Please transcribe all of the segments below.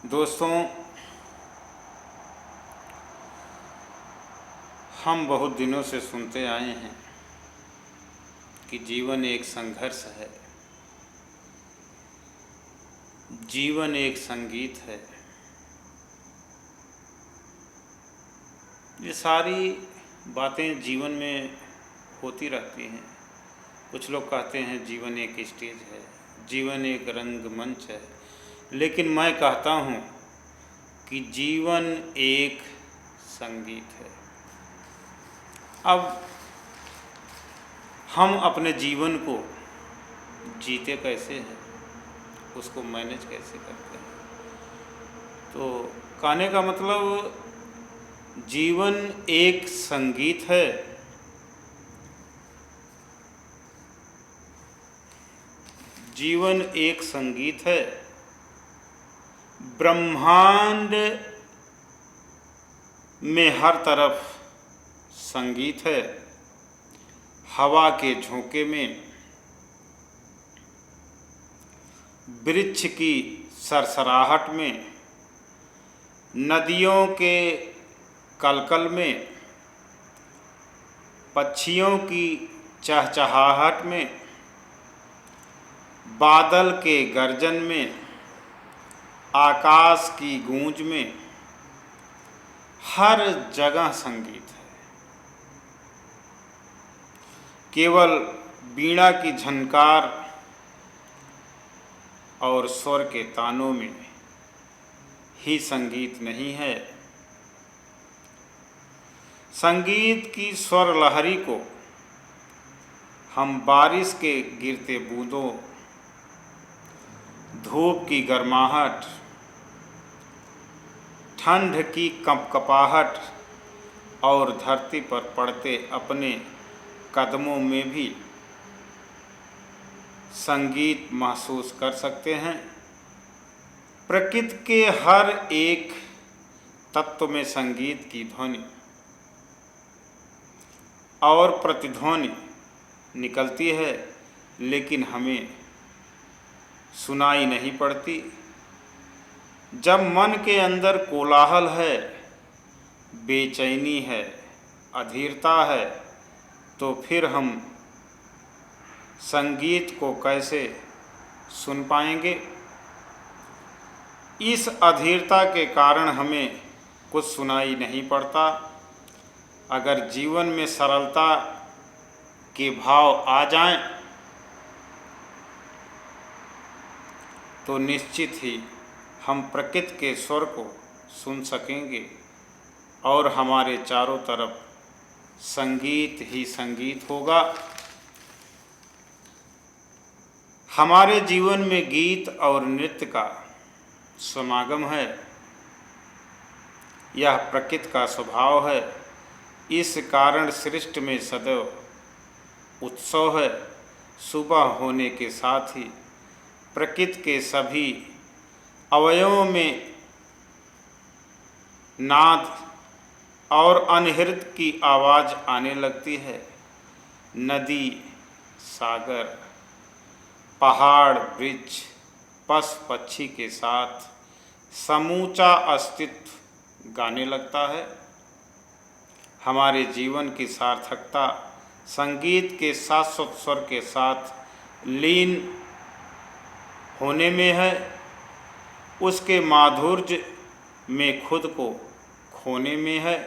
दोस्तों, हम बहुत दिनों से सुनते आए हैं कि जीवन एक संघर्ष है, जीवन एक संगीत है। ये सारी बातें जीवन में होती रहती हैं। कुछ लोग कहते हैं जीवन एक स्टेज है, जीवन एक रंगमंच है, लेकिन मैं कहता हूँ कि जीवन एक संगीत है। अब हम अपने जीवन को जीते कैसे हैं, उसको मैनेज कैसे करते हैं। तो कहने का मतलब जीवन एक संगीत है, जीवन एक संगीत है। ब्रह्मांड में हर तरफ संगीत है। हवा के झोंके में, वृक्ष की सरसराहट में, नदियों के कलकल में, पक्षियों की चहचहाहट में, बादल के गर्जन में, आकाश की गूंज में, हर जगह संगीत है। केवल वीणा की झनकार और स्वर के तानों में ही संगीत नहीं है। संगीत की स्वर लहरी को हम बारिश के गिरते बूंदों, धूप की गर्माहट, ठंड की कंपकपाहट और धरती पर पड़ते अपने कदमों में भी संगीत महसूस कर सकते हैं। प्रकृति के हर एक तत्व में संगीत की ध्वनि और प्रतिध्वनि निकलती है, लेकिन हमें सुनाई नहीं पड़ती। जब मन के अंदर कोलाहल है, बेचैनी है, अधीरता है, तो फिर हम संगीत को कैसे सुन पाएंगे। इस अधीरता के कारण हमें कुछ सुनाई नहीं पड़ता। अगर जीवन में सरलता के भाव आ जाएं, तो निश्चित ही हम प्रकृति के स्वर को सुन सकेंगे और हमारे चारों तरफ संगीत ही संगीत होगा। हमारे जीवन में गीत और नृत्य का समागम है। यह प्रकृति का स्वभाव है। इस कारण सृष्टि में सदैव उत्सव है। सुबह होने के साथ ही प्रकृति के सभी अवयवों में नाद और अनहृत की आवाज़ आने लगती है। नदी, सागर, पहाड़, वृक्ष, पशु पक्षी के साथ समूचा अस्तित्व गाने लगता है। हमारे जीवन की सार्थकता संगीत के शाश्वत स्वर के साथ लीन होने में है। उसके माधुर्य में खुद को खोने में है।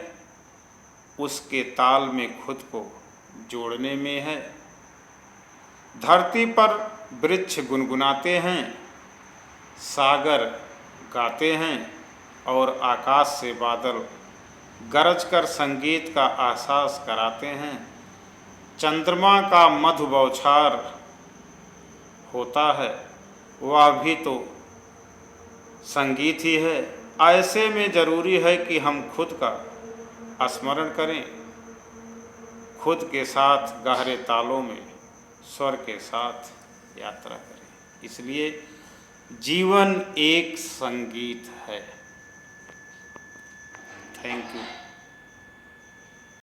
उसके ताल में खुद को जोड़ने में है। धरती पर वृक्ष गुनगुनाते हैं, सागर गाते हैं और आकाश से बादल गरज कर संगीत का एहसास कराते हैं। चंद्रमा का मधु बौछार होता है, वह भी तो संगीत ही है। ऐसे में ज़रूरी है कि हम खुद का स्मरण करें, खुद के साथ गहरे तालों में स्वर के साथ यात्रा करें। इसलिए जीवन एक संगीत है। Thank you.